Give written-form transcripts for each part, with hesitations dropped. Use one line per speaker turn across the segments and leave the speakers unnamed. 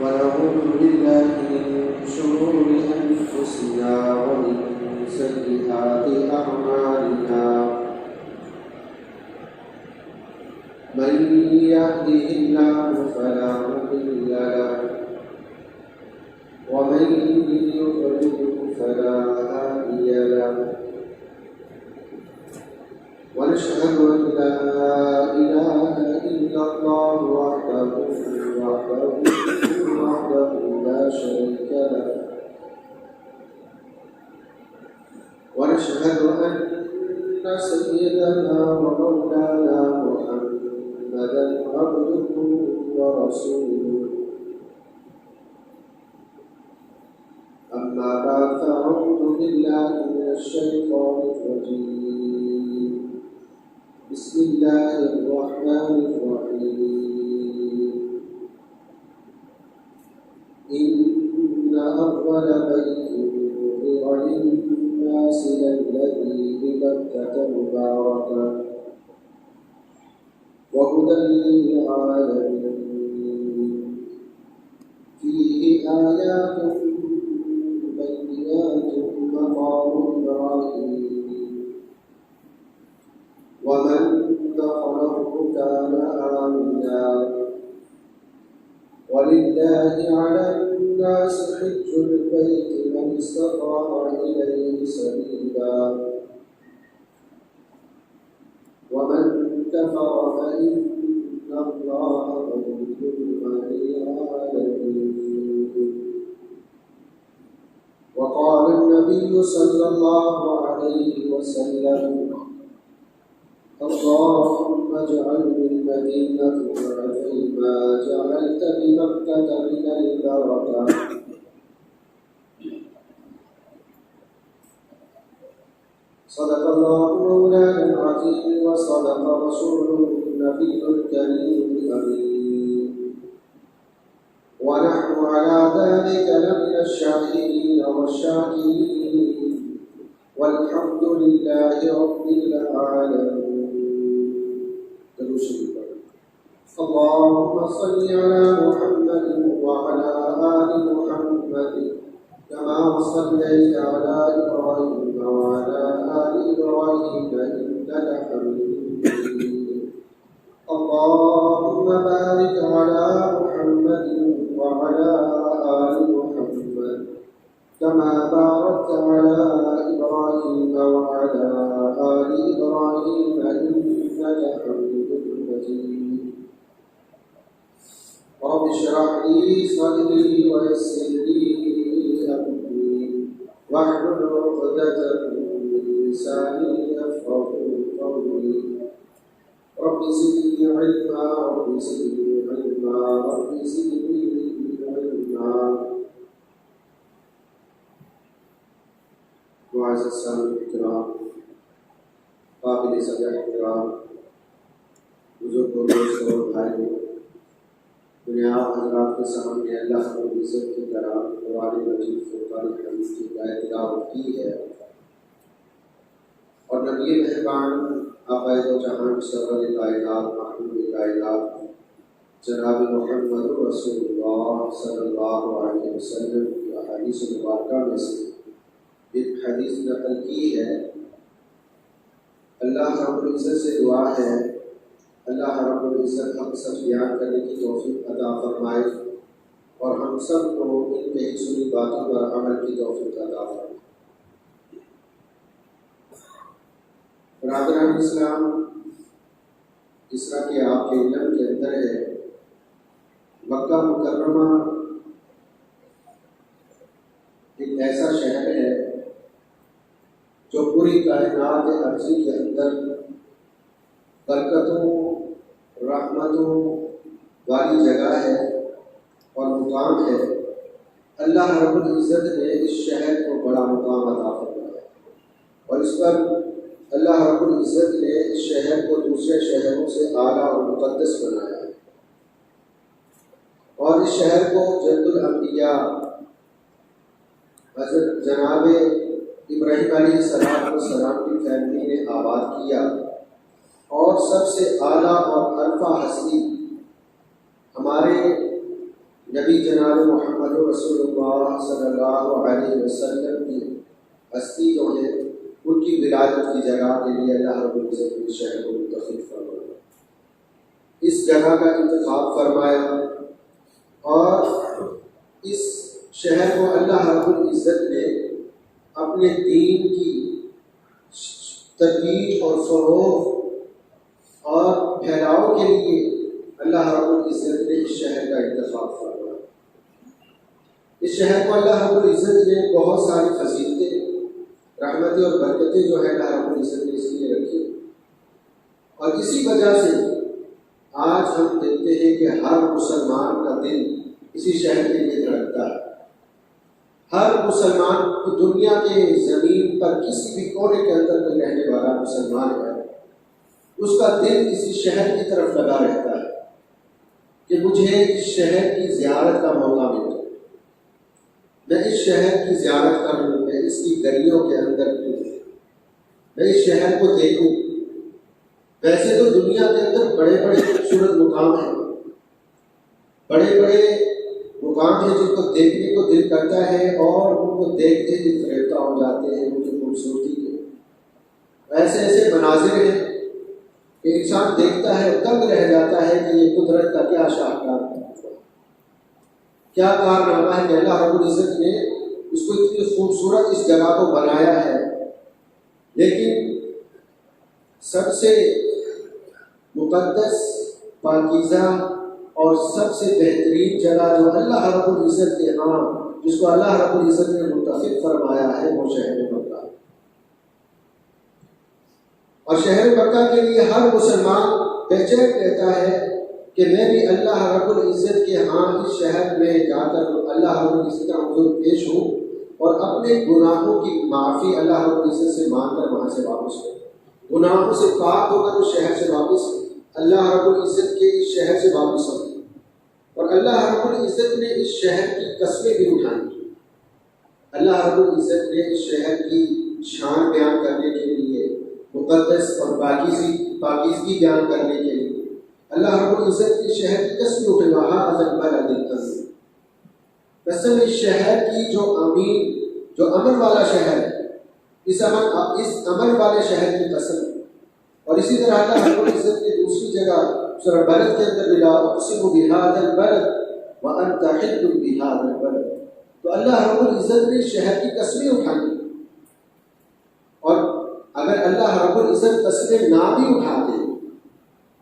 ونعوذ بالله من شرور أنفسنا ومن سيئات أعمالنا من يهده الله فلا مضل له ومن يضلل فلا هادي له ونشهد أن لا إله إلا الله وحده لا شريك له ونشهد أن سيدنا ومولانا محمدا عبده ورسوله أما بعد فأعوذ بالله من الشيطان الرجيم بسم الله الرحمن الرحيم إن أول بيت وضع للناس للذي ببكة مباركا وهدى للعالمين فيه آيات بينات مقام إبراهيم ومن دخله كان آمنا ولله على الناس حج البيت من استطاع إليه سبيلا ومن كفر فإن الله غني عن العالمين. وقال النبي صلى الله عليه وسلم اللهم اجعل بالمدينة ضعفي ما جعلت بمكة من البركة. صدق الله مولانا العظيم وصدق رسوله النبي الكريم الأمين ونحن على ذلك لمن الشاهدين والشاكرين والحمد لله رب العالمين. اللهم صل على محمد وعلى آل محمد كما صليت على إبراهيم وعلى آل إبراهيم إنك حميد مجيد. اللهم بارك على محمد وعلى آل محمد كما باركت على إبراهيم وعلى آل إبراهيم إنك حميد مجيد. رب اشرح لي صدري ويسر لي أمري واحلل عقدة من لساني يفقهوا قولي. رب زدني علما رب زدني علما رب زدني علما. معزز سامعین کرام، قابل صدر احترام بزرگوں، دوستوں اور بھائیوں، دنیا حضرات کے سامنے اللہ رب العزت کی طرح قرآن مجید فرقان حمید کی تلاوت کی ہے اور نبی مہربان آقائے دو جہان سرور کائنات محبوب کائنات جناب محمد رسول اللہ صلی اللہ علیہ وسلم کی احادیث مبارکہ میں سے ایک حدیث نقل کی ہے. اللہ رب العزت سے دعا ہے اللہ رب العزت ہم سب بیان کرنے کی توفیق عطا فرمائے اور ہم سب کو ان کہی سنی باتوں پر عمل کی توفیق عطا فرمائے. برادران اسلام، جس طرح کہ آپ کے علم کے اندر ہے، مکہ مکرمہ ایک ایسا شہر ہے جو پوری کائنات عرضی کے اندر برکتوں رحمتوں والی جگہ ہے اور مقام ہے. اللہ رب العزت نے اس شہر کو بڑا مقام عطا فرمایا اور اس پر اللہ رب العزت نے اس شہر کو دوسرے شہروں سے اعلیٰ اور مقدس بنایا اور اس شہر کو جد الانبیاء حضرت جناب ابراہیم علیہ السلام کی فیملی نے آباد کیا اور سب سے اعلیٰ اور عرفہ ہستی ہمارے نبی جناب محمد رسول اللہ صلی اللہ علیہ وسلم کی ہستی جو ہے ان کی ولادت کی جگہ کے لیے اللہ رب العزت نے شہر کو منتخب فرمایا، اس جگہ کا انتخاب فرمایا، اور اس شہر کو اللہ رب العزت نے اپنے دین کی ترویج اور فروغ اور پھیلاؤ کے لیے اللہ رب العزت نے اس شہر کا انتخاب فرمایا۔ اس شہر کو اللہ رب العزت نے بہت ساری فضیلتیں، رحمتیں اور برکتیں جو ہے اللہ رب العزت نے اس لیے رکھی، اور اسی وجہ سے آج ہم دیکھتے ہیں کہ ہر مسلمان کا دل اسی شہر کے لیے دھڑکتا ہے۔ ہر مسلمان دنیا کے زمین پر کسی بھی کونے کے اندر کوئی رہنے والا مسلمان ہے، اس کا دل اسی شہر کی طرف لگا رہتا ہے کہ مجھے اس شہر کی زیارت کا موقع ملے، میں اس شہر کی زیارت کروں، میں اس کی گلیوں کے اندر گھوموں، میں اس شہر کو دیکھوں۔ ویسے تو دنیا کے اندر بڑے بڑے خوبصورت مقام ہیں، بڑے بڑے مقام ہیں جن کو دیکھنے کو دل کرتا ہے اور ان کو دیکھتے ہی فریفتہ ہو جاتے ہیں ان کی خوبصورتی کے۔ ایسے ایسے مناظر ہیں کہ انسان دیکھتا ہے، دنگ رہ جاتا ہے کہ یہ قدرت کا کیا شاہکار ہے، کیا کارنامہ ہے کہ اللہ رب العزت نے اس کو اتنی خوبصورت اس جگہ کو بنایا ہے۔ لیکن سب سے مقدس، پاکیزہ اور سب سے بہترین جگہ جو اللہ رب العزت کے ہاں، جس کو اللہ رب العزت نے منتخب فرمایا ہے، وہ شہر مکہ۔ اور شہر مکہ کے لیے ہر مسلمان بے چین رہتا ہے کہ میں بھی اللہ رب العزت کے ہاں اس شہر میں جا کر اللہ رب العزت کا حضور پیش ہوں اور اپنے گناہوں کی معافی اللہ رب العزت سے مانگ کر وہاں سے واپس ہوں، گناہوں سے پاک ہو کر اس شہر سے واپس اللہ رب العزت کے اس شہر سے واپس ہوں۔ اور اللہ رب العزت نے اس شہر کی قسمیں بھی اٹھائی، اللہ رب العزت نے اس شہر کی شان بیان کرنے کے لیے، مقدس اور پاکیزگی بیان کرنے کے لیے اللہ رب العزت کی شہر کی قسم اٹھے، وہاں قسم اس شہر کی جو امین، جو امن والا شہر ہے، اس امن والے شہر کی قسم۔ اور اسی طرح اللہ رب العزت نے دوسری جگہ سورہ بلد کے اندر لا اقسم بہذا البلد وانت حل بہذا البلد، تو اللہ رب العزت نے شہر کی قسمیں اٹھائی۔ اور اگر اللہ رب العزت قسمیں نہ بھی اٹھاتے،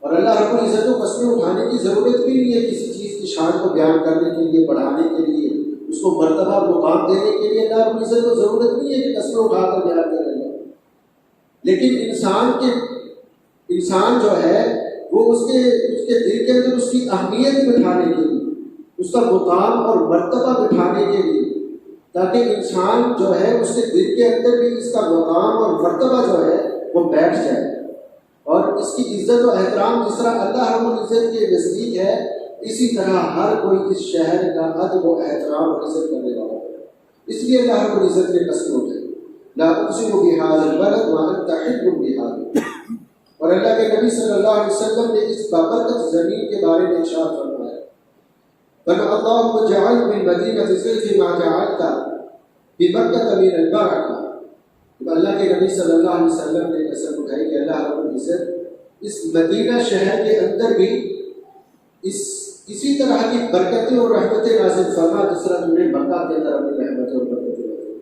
اور اللہ رب العزت کو قسمیں اٹھانے کی ضرورت بھی نہیں ہے کسی چیز کی شان کو بیان کرنے کے لیے، بڑھانے کے لیے، اس کو مرتبہ مقام دینے کے لیے اللہ رب العزت کو ضرورت نہیں ہے کہ قسمیں اٹھا کر بیان کریں گے۔ لیکن انسان جو ہے وہ اس کے دل کے اندر اس کی اہمیت بٹھانے کے لیے، اس کا مقام اور مرتبہ بٹھانے کے لیے، تاکہ انسان جو ہے اس کے دل کے اندر بھی اس کا مقام اور مرتبہ جو ہے وہ بیٹھ جائے، اور اس کی عزت و احترام جس طرح اللہ رب العزت کے نزدیک ہے، اسی طرح ہر کوئی اس شہر کا ادب و احترام اور عزت کرنے والا ہے۔ اس لیے اللہ رب العزت نے قسم اٹھائی، لا اقسم بہذا البلد وانت حل بہذا۔ اور اللہ کے نبی صلی اللہ علیہ وسلم نے اس بابرکت زمین کے بارے میں ارشاد فرمایا، بَلَا اللَّهُ جَعَلْ بِالْمَدِينَةِ ظِلْفِ مَا جَعَلْتَ بِمَكَّةَ مِنَ الْبَرَكَةِ۔ اللہ کے نبی صلی اللہ علیہ وسلم نے قسم اٹھائی کہ اللہ رب العزت اس مدینہ شہر کے اندر بھی اسی طرح کی برکتیں اور رحمتیں نازل فرما جس طرح تم نے مکہ کے اندر اپنی رحمتیں اور برکتیں نازل۔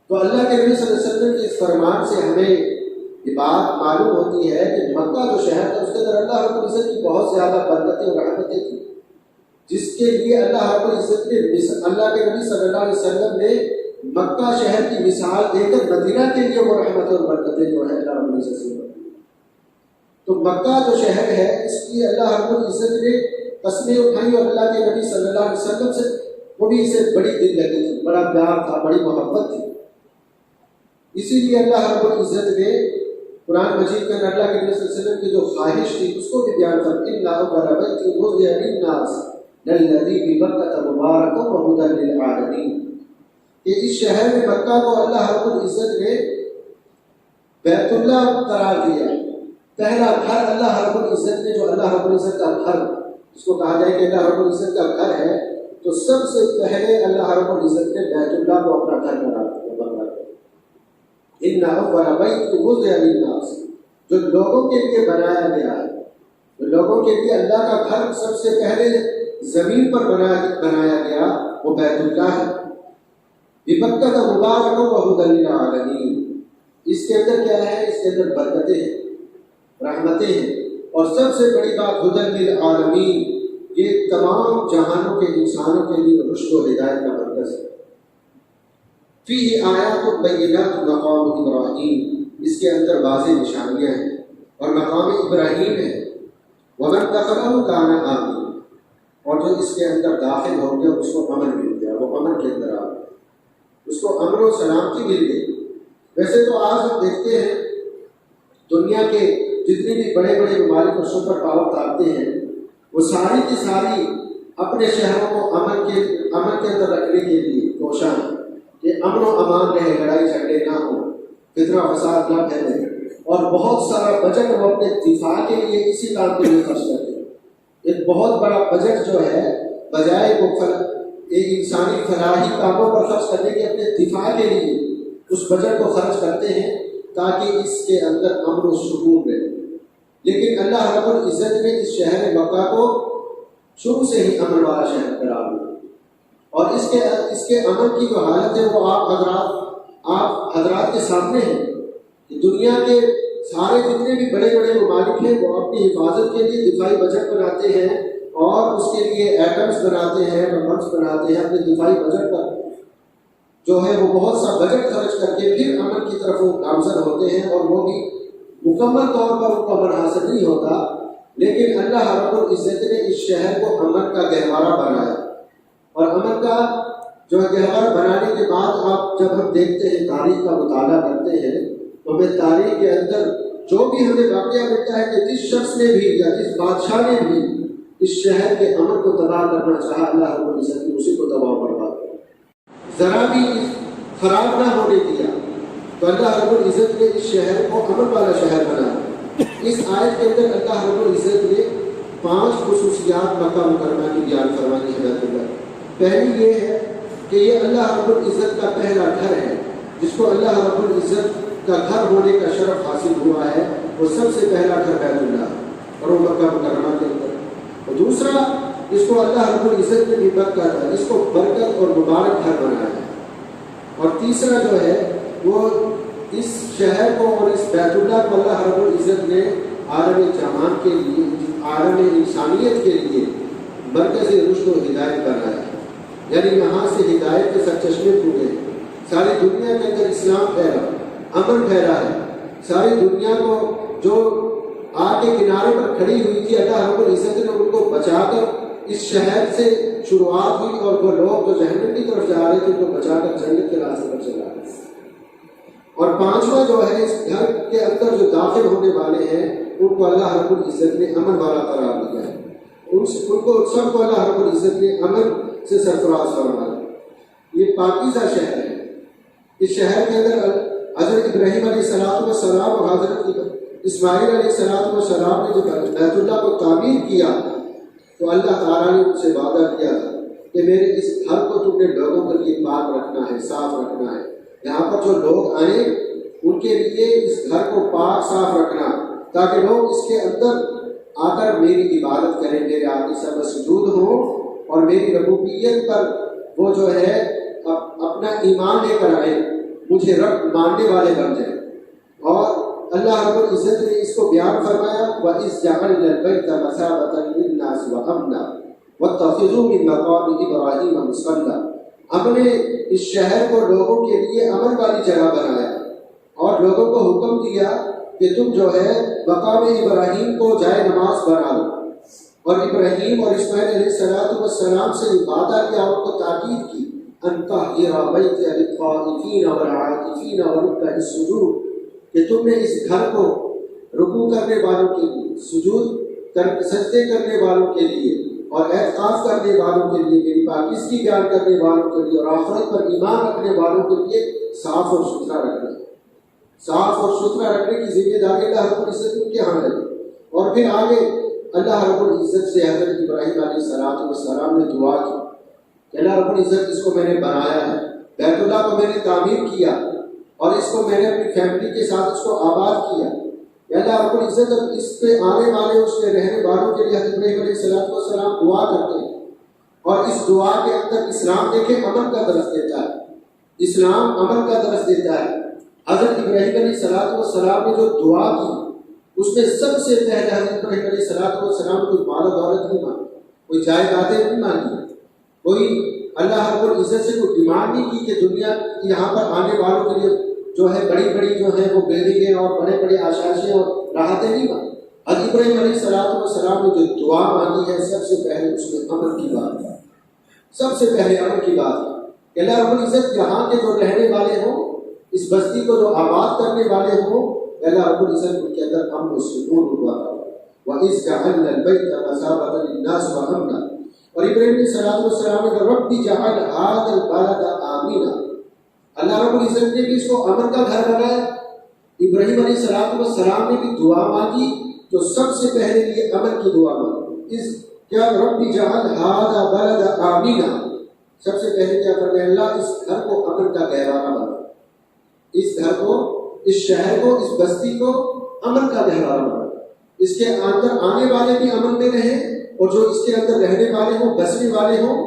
تو اللہ کے نبی صلی اللہ علیہ وسلم کے اس فرمان سے ہمیں یہ بات معلوم ہوتی ہے کہ مکہ جو شہر تھا اس کے اندر اللہ رب العزت کی بہت زیادہ برکتیں اور رحمتیں تھیں، جس کے لیے اللہ رب العزت نے اللہ کے نبی صلی اللہ علیہ وسلم نے مکہ شہر کی مثال دے کر مدینہ کے لیے وہ رحمتیں اور برکتیں جو ہے اللہ رب العزت سے۔ تو مکہ جو شہر ہے اس کی اللہ رب العزت نے قسمیں اٹھائی، اور اللہ کے نبی صلی اللہ علیہ وسلم سے وہ بھی اسے بڑی دل لگی تھی، بڑا پیار تھا، بڑی محبت تھی۔ اسی لیے اللہ رب العزت نے قرآن مجید میں اللہ کے نبی صلی اللہ علیہ وسلم کی جو خواہش تھی اس کو بھی بیان کر اِنَّا أَوَّلَ بَيْتٍ وُضِعَ لِلنَّاسِ لَلَّذِي بِبَكَّةَ مُبَارَكًا وَهُدًى لِلْعَالَمِينَ، کہ اس شہر میں مکہ کو اللہ رب العزت نے بیت اللہ قرار دیا، پہلا گھر اللہ رب العزت نے، جو اللہ رب العزت کا گھر جس کو کہا جائے کہ اللہ رب العزت کا گھر ہے، تو سب سے پہلے اللہ رب العزت نے بیت اللہ کو اپنا گھر قرار دیا۔ ان اول بیت وضع للناس، جو لوگوں کے لیے بنایا گیا ہے، جو لوگوں کے لیے اللہ کا گھر سب سے پہلے زمین پر بنایا گیا وہ بیت اللہ ہے۔ بمکہ مبارک و ہدی للعالمین، اس کے اندر کیا ہے؟ اس کے اندر برکتیں ہیں، رحمتیں ہیں، اور سب سے بڑی بات ہدی للعالمین، یہ تمام جہانوں کے انسانوں کے لیے رشد و ہدایت کا مرکز ہے۔ فیہ آیات بینات مقام ابراہیم، اس کے اندر واضح نشانیاں ہیں اور مقام ابراہیم ہے۔ ومن دخلہ کان آمین، اور جو اس کے اندر داخل ہو گیا اس کو امن مل گیا، وہ امن کے اندر آ گیا، اس کو امن و سلامتی مل گئی۔ ویسے تو آج ہم دیکھتے ہیں دنیا کے جتنے بھی بڑے بڑے ممالک اور سپر پاور طاقتیں ہیں، وہ ساری کی ساری اپنے شہروں کو امن کے اندر رکھنے کے لیے کوشاں ہیں کہ امن و امان رہے، لڑائی جھگڑے نہ ہوں، فتنہ فساد نہ پھیلے، اور بہت سارا بجٹ وہ اپنے دفاع کے لیے اسی کام کے لیے خرچ کرتے ہیں۔ ایک بہت بڑا بجٹ جو ہے بجائے وہ ایک انسانی فلاحی کاموں پر خرچ کرنے کے اپنے دفاع کے لیے اس بجٹ کو خرچ کرتے ہیں تاکہ اس کے اندر امن و سکون رہے۔ لیکن اللہ رب العزت نے اس شہر مکہ کو شروع سے ہی امن والا شہر قرار دیا، اور اس کے امن کی جو حالت ہے وہ آپ حضرات کے سامنے ہے کہ دنیا کے سارے جتنے بھی بڑے بڑے ممالک ہیں وہ اپنی حفاظت کے لیے دفاعی بجٹ بناتے ہیں اور اس کے لیے ایٹمس بناتے ہیں، بمبس بناتے ہیں، اپنے دفاعی بجٹ پر جو ہے وہ بہت سا بجٹ خرچ کر کے پھر امن کی طرف وہ گامزن ہوتے ہیں، اور وہ بھی مکمل طور پر ان کو امن حاصل نہیں ہوتا۔ لیکن اللہ رب العزت نے اس شہر کو امن کا گہوارہ بنایا، اور امن کا جو گہوارہ بنانے کے بعد جب ہم دیکھتے ہیں، تاریخ کا مطالعہ کرتے ہیں، تو ہمیں تاریخ کے اندر جو بھی ہمیں واقعہ ملتا ہے کہ جس شخص نے بھی یا جس بادشاہ نے بھی اس شہر کے امن کو تباہ کرنا چاہا، اللہ رب العزت نے اسی کو تباہ و برباد کیا، ذرا بھی خراب نہ ہونے دیا۔ تو اللہ رب العزت نے اس شہر کو امن والا شہر بنایا۔ اس آیت کے اندر اللہ رب العزت نے 5 خصوصیات مکہ مکرمہ کی بیان فرمانی ہے بیت اللہ۔ پہلی یہ ہے کہ یہ اللہ رب العزت کا پہلا گھر ہے، جس کو اللہ رب العزت کا گھر ہونے کا شرف حاصل ہوا ہے، وہ سب سے پہلا گھر بیت اللہ ہے، اور وہ مکہ مکرمہ کے اندر۔ اور دوسرا، اس کو اللہ رب العزت نے بھی برکت ہے، اس کو برکت اور مبارک گھر بنایا ہے۔ اور تیسرا جو ہے وہ اس شہر کو اور اس بیت اللہ کو اللہ رب العزت نے عالم جہان کے لیے، عالم انسانیت کے لیے مرکز رشد و ہدایت بنایا ہے، یعنی یہاں سے ہدایت کے سرچشمے پھوٹے، ساری دنیا کے اندر اسلام پھیلا، امن پھیلا ہے۔ ساری دنیا کو جو آگ کے کنارے پر کھڑی ہوئی تھی، اللہ رب العزت نے ان کو بچا کر اس شہر سے شروعات ہوئی، اور وہ لوگ جو جہنم کی طرف جا رہے تھے ان کو بچا کر جنت کے راستے پر چلا گئے۔ اور 5واں جو ہے، اس گھر کے اندر جو داخل ہونے والے ہیں ان کو اللہ رب العزت نے امن والا قرار دیا ہے، ان کو سب کو اللہ رب العزت نے امن سے سرفراز فرمایا۔ یہ پاکیزہ شہر ہے۔ اس شہر کے اندر حضرت ابراہیم علیہ السلام اور حضرت اسماعیل علیہ السلام نے جو بیت اللہ کو تعمیر کیا تو اللہ تعالیٰ نے ان سے وعدہ کیا تھا کہ میرے اس گھر کو تم نے لوگوں کے لیے پاک رکھنا ہے، صاف رکھنا ہے، یہاں پر جو لوگ آئیں ان کے لیے اس گھر کو پاک صاف رکھنا، تاکہ لوگ اس کے اندر آ کر میری عبادت کریں، میرے آگے سب سجود ہوں، اور میری ربوبیت پر وہ جو ہے اپنا ایمان لے کر آئیں، مجھے رب ماننے والے بن جائیں۔ اور اللہ رب العزت نے اس کو بیان فرمایا، وَإِذْ جَعَلْنَا الْبَيْتَ مَثَابَةً لِلنَّاسِ وَأَمْنًا وَاتَّخِذُوا مِن مَّقَامِ إِبْرَاهِيمَ مُصَلًّى، ہم نے اس شہر کو لوگوں کے لیے امن والی جگہ بنایا اور لوگوں کو حکم دیا کہ تم جو ہے مقام ابراہیم کو جائے نماز بنا لو، اور ابراہیم اور اسماعیل علیہ السلام سے وعدہ کیا، ان کو تاکید کی، أَن طَهِّرَ بَيْتِيَ لِلطَّائِفِينَ وَالْعَاكِفِينَ وَرُكَّعِ السُّجُودِ، کہ تم نے اس گھر کو رکوع کرنے والوں کے لیے، سجدے کرنے والوں کے لیے اور اعتکاف کرنے والوں کے لیے، میری پاکیزگی بیان کرنے والوں کے لیے اور آخرت پر ایمان رکھنے والوں کے لیے صاف اور ستھرا رکھنا ہے۔ صاف اور ستھرا رکھنے کی ذمہ داری اللہ رب العزت ان کے ہاں ہے۔ اور پھر آگے اللہ رب العزت سے حضرت ابراہیم علیہ السلام نے دعا کی کہ اللہ رب العزت اس کو میں نے بنایا ہے، بیت اللہ کو میں نے تعمیر کیا اور اس کو میں نے اپنی فیملی کے ساتھ اس کو آباد کیا، اللہ رب العزت اب اس پہ آنے والے اس کے رہنے والوں کے لیے حضرت ابراہیم علیہ السلام دعا کرتے ہیں، اور اس دعا کے اندر اسلام دیکھیں عمل کا درس دیتا ہے، اسلام عمل کا درس دیتا ہے۔ حضرت ابراہیم علیہ السلام نے جو دعا کی اس میں سب سے پہلے حضرت ابراہیم علیہ السلام کوئی مال و دولت نہیں مانگی، کوئی جائیدادیں نہیں مانگی، کوئی اللہ رب العزت سے کوئی ڈیمانڈ نہیں کی کہ دنیا یہاں پر آنے والوں کے لیے جو ہے بڑی بڑی جو ہے وہ بلڈنگیں اور بڑے بڑے آشائشیں اور راحتیں نہیں مانگی۔ حضرت ابراہیم علیہ السلام نے جو دعا مانگی ہے سب سے پہلے اس میں عمل کی بات ہے، سب سے پہلے عمل کی بات ہے کہ اللہ رب العزت یہاں کے جو رہنے والے ہوں، اس بستی کو جو آباد کرنے والے ہوں، اللہ رب العزت ان کے اندر امن و سکون ہوتا ہے۔ وَإِذْ جَعَلْنَا الْبَيْتَ مَثَابَةً لِلنَّاسِ وَأَمْنًا، اور ابراہیم علیہ السلام نے رب جعل هذا البلد آمنا، اللہ رب العزت نے بھی اس کو امن کا گھر بنایا۔ ابراہیم علیہ السلام نے بھی دعا مانگی تو سب سے پہلے یہ امن کی دعا مانگی، اس کیا رب جعل هذا البلد آمنا، سب سے پہلے کیا فرمایا اللہ اس گھر کو امن کا گہوارہ بنا، اس گھر کو، اس شہر کو، اس بستی کو امن کا گہوارہ بنا، اس کے اندر آنے والے بھی امن میں رہیں اور جو اس کے اندر رہنے والے ہوں، بسنے والے ہوں،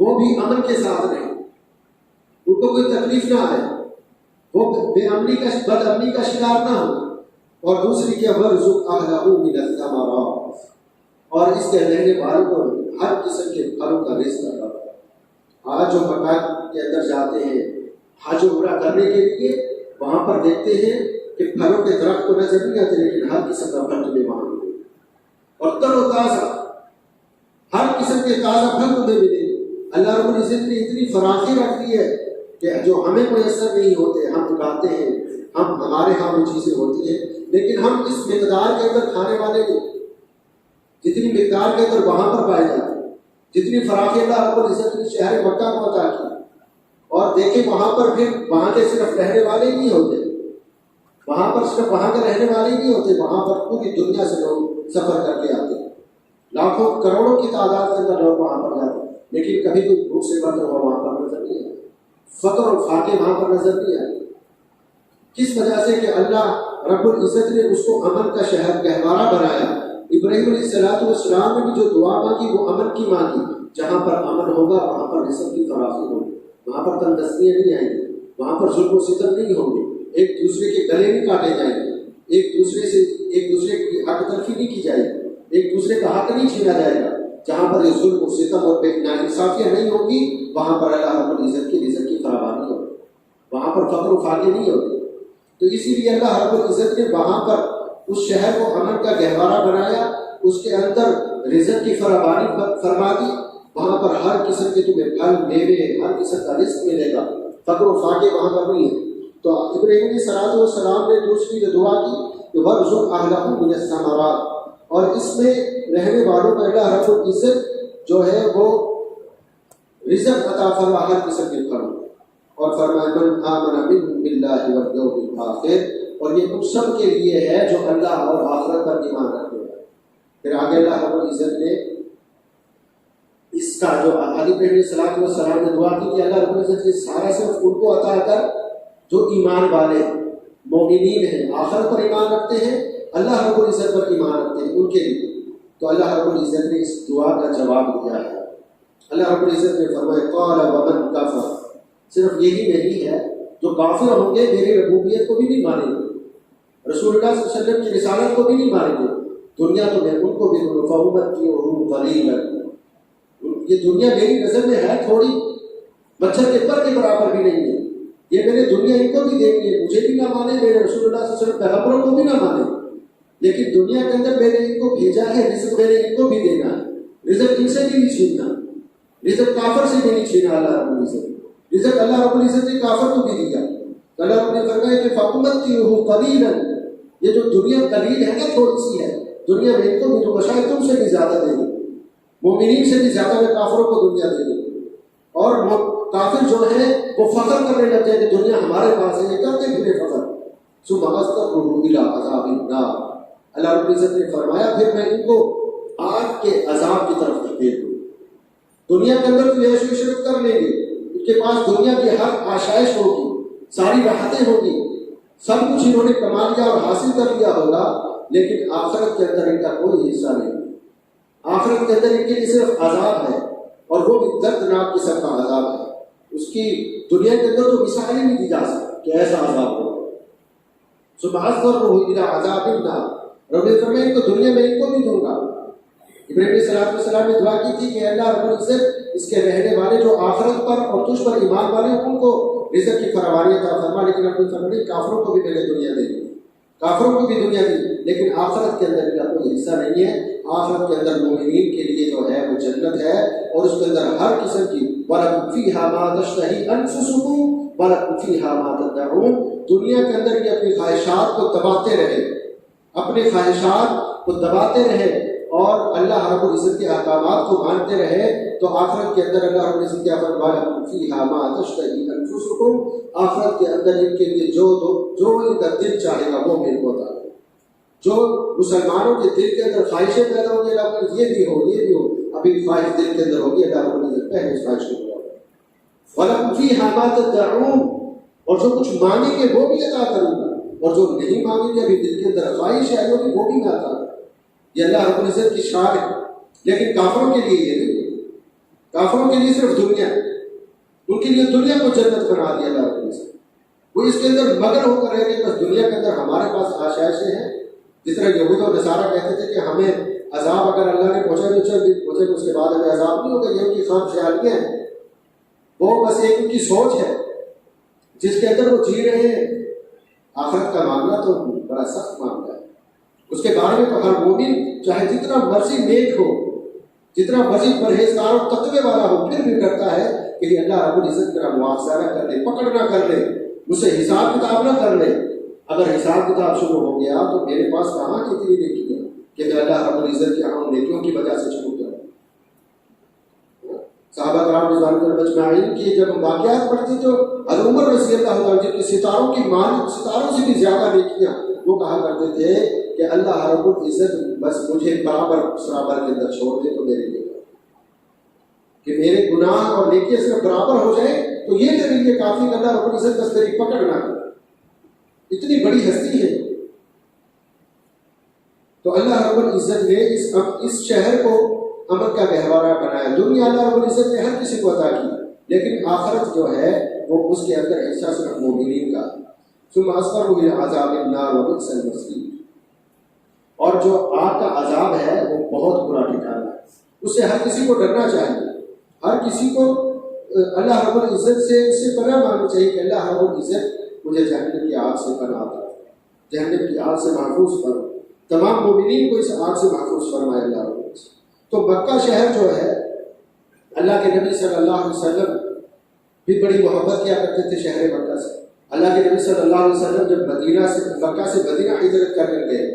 وہ بھی امن کے ساتھ رہیں، ان کو کوئی تکلیف نہ آئے، وہ بے امنی کا بد امنی کا شکار نہ ہو۔ اور دوسری کہ وَارْزُقْ أَهْلَهُ مِنَ الثَّمَرَاتِ، اور اس کے رہنے والوں کو ہر قسم کے پھلوں کا رزق عطا کرے۔ آج جو مکہ کے اندر جاتے ہیں حج و عمرہ کرنے کے لیے، وہاں پر دیکھتے ہیں کہ پھلوں کے درخت تو نظر نہیں آتے لیکن ہر قسم کا پھل تمہیں وہاں ملے گا، اور تر و تازہ ہر قسم کے تازہ پھل تمہیں ملے گے۔ اللہ رب العزت نے اتنی فراخی رکھ دی ہے کہ جو ہمیں میسر نہیں ہوتے، ہم اگاتے ہیں، ہمارے ہاں وہ چیزیں ہوتی ہیں لیکن ہم اس مقدار کے اندر کھانے والے نہیں، جتنی مقدار کے اندر وہاں پر پائے جاتے ہیں، جتنی فراخی اللہ رب العزت نے شہر مکہ کو عطا کی۔ اور دیکھیں وہاں پر پھر وہاں کے صرف رہنے والے ہی نہیں ہوتے، وہاں پر صرف وہاں کے رہنے والے ہی نہیں ہوتے، وہاں پر پوری دنیا سے لوگ سفر کر کے آتے ہیں، لاکھوں کروڑوں کی تعداد کے اندر لوگ وہاں پر جاتے ہیں، لیکن کبھی کوئی بھوک سے مرد ہوا وہاں پر نظر نہیں آئے، فقر اور فاقے وہاں پر نظر نہیں آئے۔ کس وجہ سے کہ اللہ رب العزت نے اس کو امن کا شہر گہوارہ بنایا۔ ابراہیم علیہ السلام نے بھی جو دعا مانگی وہ امن کی مانگی، جہاں پر امن ہوگا وہاں پر رزق کی فراخی ہوگی، وہاں پر تندرستیاں نہیں آئیں گی، وہاں پر ظلم و ستم نہیں ہوں گے، ایک دوسرے کے گلے نہیں کاٹے جائیں گے، ایک دوسرے کی حق تلفی نہیں کی جائے گی، ایک دوسرے کا حق نہیں چھینا جائے گا۔ جہاں پر یہ ظلم و ستم اور بے ناانصافیاں نہیں ہوں گی وہاں پر اللہ رب العزت کی رزق کی فراوانی ہوگی، وہاں پر فقر و فاقے نہیں ہوگی۔ تو اسی لیے اللہ رب العزت نے وہاں پر اس شہر کو امن کا گہوارہ بنایا، اس کے اندر رزق کی فراوانی فرما دی، وہاں پر ہر قسم کے تمہیں پھل میوے ہر قسم کا رزق ملے گا، فقر و فاقے وہاں پر نہیں ہے۔ تو ابراہیم علیہ السلام نے دوسری جو دعا کی کہ وَارْزُقْ أَهْلَهُ مِنَ الثَّمَرَاتِ، اور اس میں رہنے والوں کو اللہ رب العزت جو ہے وہ رزق عطا فرما ہر قسم کے پھلوں، اور فرمایا من آمن منهم بالله واليوم الآخر، اور یہ تم سب کے لیے ہے جو اللہ اور آخرت پر ایمان رکھتے ہیں۔ پھر آگے اللہ رب العزت نے اس کا جو حضرت ابراہیم علیہ السلام نے دعا کی کہ اللہ رب العزت یہ سارا صرف ان کو عطا کر جو ایمان والے مومنین ہیں، آخرت پر ایمان رکھتے ہیں، اللہ رب العزت پر ایمان رکھتے ہیں، ان کے لیے۔ تو اللہ رب العزت نے اس دعا کا جواب دیا ہے۔ اللہ رب العزت نے فرمایا قال ومن کفر، صرف یہی نہیں ہے جو کافر ہوں گے میری ربوبیت کو بھی نہیں مانیں گے، رسول اللہ صلی اللہ علیہ وسلم کی رسالت کو بھی نہیں مانیں گے، دنیا تو میں ان کو بھی فَأُمَتِّعُهُ قَلِيلًا، یہ دنیا میری نظر میں ہے تھوڑی، مچھر کے پر کے برابر بھی نہیں ہے، یہ میں نے دنیا ان کو بھی دینی ہے، مجھے بھی نہ مانے، میرے رسول اللہ صلی اللہ علیہ وسلم پیغمبروں کو بھی نہ مانے، لیکن دنیا کے اندر میں نے ان کو بھیجا ہے، رزق میں نے ان کو بھی دینا ہے، رزق ان سے بھی نہیں چھیننا، رزق کافر سے بھی نہیں چھینا اللہ رب العزت، رزق اللہ رب العزت نے کافر کو بھی دیا۔ اللہ رب نے فرمایا کہ فَأُمَتِّعُهُ قَلِيلًا، یہ جو دنیا قلیل ہے نا، تھوڑی سی ہے، دنیا میں ان کو بھی تو شاید تم سے بھی زیادہ دے گی، مومنین سے بھی زیادہ میں کافروں کو دنیا دے گی، اور کافر جو ہیں وہ فخر کرنے لگتے ہیں کہ دنیا ہمارے پاس ہے، یہ کرتے پھرے فخر۔ ثُمَّ أَسْتَغْفِرُ إِلَىٰ عَذَابِ النَّارِ، اللہ رب العزت نے فرمایا پھر میں ان کو آگ کے عذاب کی طرف دھکیل دوں، دنیا کے اندر تو عیش و عشرت کر لیں گے، ان کے پاس دنیا کی ہر آشائش ہوگی، ساری راحتیں ہوگی، سب کچھ انہوں نے کما لیا اور حاصل کر لیا ہوگا، لیکن آخرت کے اندر ان کا کوئی حصہ نہیں۔ آخرت کے اندر ان کے لیے صرف عذاب ہے، اور وہ بھی دردناک قسم کا عذاب ہے۔ اس کی دنیا کے اندر تو مثال ہی نہیں دی جا سکتی کہ ایسا عذاب ہو۔ سبحان عذاب النار، رب فرمائے تو دنیا میں ان کو بھی دوں گا۔ ابراہیم علیہ السلام نے دعا کی تھی کہ اللہ رب العزت اس کے رہنے والے جو آخرت پر اور تجھ پر ایمان والے ان کو رزق کی فراوانی عطا فرما، لیکن رب العزت کافروں کو بھی میں نے دنیا دے دی، کافروں کو بھی دنیا دی، لیکن آخرت کے اندر کا کوئی حصہ نہیں ہے۔ آخرت کے اندر مومنین کے لیے جو ہے وہ جنت ہے، اور اس کے اندر ہر قسم کی وَلَكُمْ فِيهَا مَا تَشْتَهِي أَنفُسُكُمْ وَلَكُمْ فِيهَا مَا تَدَّعُونَ۔ دنیا کے اندر یہ اپنی خواہشات کو دباتے رہے، اپنی خواہشات کو دباتے رہے اور اللہ رب العزت کے احکامات کو مانتے رہے، تو آخرت کے اندر اللہ رب العزت کے وَلَكُمْ فِيهَا مَا تَشْتَهِي أَنفُسُكُمْ، آخرت کے اندر ان کے لیے جو ان کا دل چاہے گا وہ مل ہوتا ہے۔ جو مسلمانوں کے دل کے اندر خواہشیں پیدا ہوں گی، اللہ رب یہ بھی ہو یہ بھی ہو، ابھی خواہش دل کے اندر ہوگی، اللہ رب العزت پہلے اس خواہش کو پورا کرے۔ وَلَكُمْ فِيهَا مَا تَدَّعُونَ، اور جو کچھ مانگیں گے وہ بھی عطا کروں گا، اور جو نہیں مانگیں گے ابھی دل کے اندر خواہش ہے وہ بھی میں عطا کروں۔ یہ اللہ رب العزت کی شان ہے، لیکن کافروں کے لیے یہ نہیں، کافروں کے لیے صرف دنیا، ان کے لیے دنیا کو جنت بنا دیا اللہ رب العزت، وہ اس کے اندر مگن ہو کر رہے کہ بس دنیا کے اندر ہمارے پاس آشائشیں ہیں۔ جس طرح یہود اور نصارہ کہتے تھے کہ ہمیں عذاب اگر اللہ نے پہنچا تو اس کے بعد ہمیں عذاب نہیں ہوگا، یہ ان کی خام خیالیاں ہیں، وہ بس ایک ان کی سوچ ہے جس کے اندر وہ جی رہے ہیں۔ آخرت کا معاملہ تو بڑا سخت معاملہ ہے، اس کے بارے میں تو ہر مومن چاہے جتنا مرضی نیک ہو، جتنا مرضی پرہیزگار اور تقوی والا ہو، پھر بھی کرتا ہے کہ اللہ رب العزت میرا مواخذہ نہ کر لے، پکڑ نہ کر لے، مجھ سے حساب کتاب نہ کر لے۔ اگر حساب کتاب شروع ہو گیا تو میرے پاس کہاں کتنی نیکی ہے کہ میں اللہ رب العزت کی عام نیکیوں کی وجہ سے شروع کروں۔ صحابہ کرام رضوان اللہ اجمعین کی جب ہم واقعات پڑھتے تو حضرت عمر رضی اللہ عنہ کی ستاروں کی مان، ستاروں سے بھی زیادہ نیکیاں، وہ کہا کرتے تھے کہ اللہ رب العزت بس مجھے برابر سرابر کے اندر چھوڑ دے تو میرے لیے، کہ میرے گناہ اور نیکیاں صرف برابر ہو جائیں تو یہ میرے لیے کافی، کہ اللہ رب العزت بس میری پکڑ نہ کرے، اتنی بڑی ہستی ہے۔ تو اللہ رب العزت نے اس شہر کو امن کا گہوارہ بنایا۔ دنیا اللہ رب العزت نے ہر کسی کو عطا کی، لیکن آخرت جو ہے وہ اس کے اندر حصہ صرف مومنین کا۔ ثم اصبروا الى عذاب النار وبئس المصير، اور جو آگ کا عذاب ہے وہ بہت برا ٹھکانہ ہے، اس سے ہر کسی کو ڈرنا چاہیے، ہر کسی کو اللہ رب العزت سے اس سے پناہ مانگنی چاہیے کہ اللہ رب العزت مجھے جہنم کی آگ سے پناہ عطا فرمائے، جہنم کی آگ سے محفوظ فرمائے، تمام مومنین کو اس آگ سے محفوظ فرمائے اللہ رب العزت۔ تو مکہ شہر جو ہے، اللہ کے نبی صلی اللہ علیہ وسلم بھی بڑی محبت کیا کرتے تھے شہر مکہ سے۔ اللہ کے نبی صلی اللہ علیہ وسلم جب مکہ سے مدینہ ہجرت کرنے گئے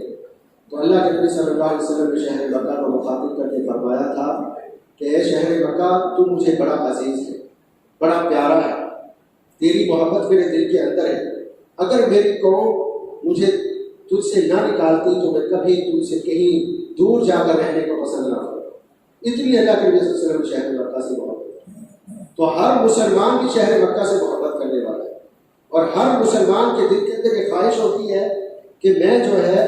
تو اللہ کے نبی صلی اللہ علیہ وسلم نے شہر مکہ کو مخاطب کر کے فرمایا تھا کہ اے شہر مکہ، تو مجھے بڑا عزیز ہے، بڑا پیارا ہے، تیری محبت میرے دل کے اندر ہے، اگر میری قوم مجھے تجھ سے نہ نکالتی تو میں کبھی تجھ سے کہیں دور جا کر رہنے کو پسند نہ کرتا۔ اتنی اللہ کے نبی صلی اللہ علیہ وسلم شہر مکہ سے محبت، تو ہر مسلمان بھی شہر مکہ سے محبت کرنے والا ہے، اور ہر مسلمان کے دل کے اندر ایک خواہش ہوتی ہے کہ میں جو ہے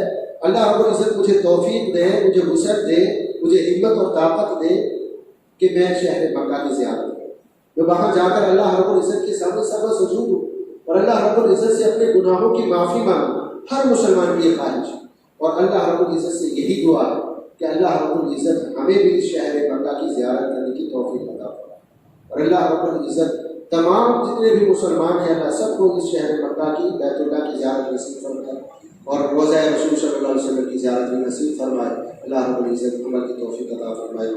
اللہ رب العزت مجھے توفیق دے، مجھے وسعت دے، مجھے ہمت اور طاقت دے کہ میں شہر مکہ کی زیارت کروں، میں وہاں جا کر اللہ رب العزت کے سامنے سر سجود ہوں اور اللہ رب العزت سے اپنے گناہوں کی معافی مانگوں۔ ہر مسلمان کی یہ خواہش ہے، اور اللہ رب العزت سے یہی دعا ہے کہ اللہ رب العزت ہمیں بھی اس شہر مکہ کی زیارت کرنے کی توفیق عطا فرمائے، اور اللہ رب العزت تمام جتنے بھی مسلمان ہیں اللہ سب کو اس شہر مکہ کی بیت اللہ کی زیارت نصیب فرمائے، اور روضہ رسول صلی اللہ علیہ وسلم کی زیارت بھی نصیب فرمائے۔ اللہ رب العزت عمل کی توفیق عطا فرمائے۔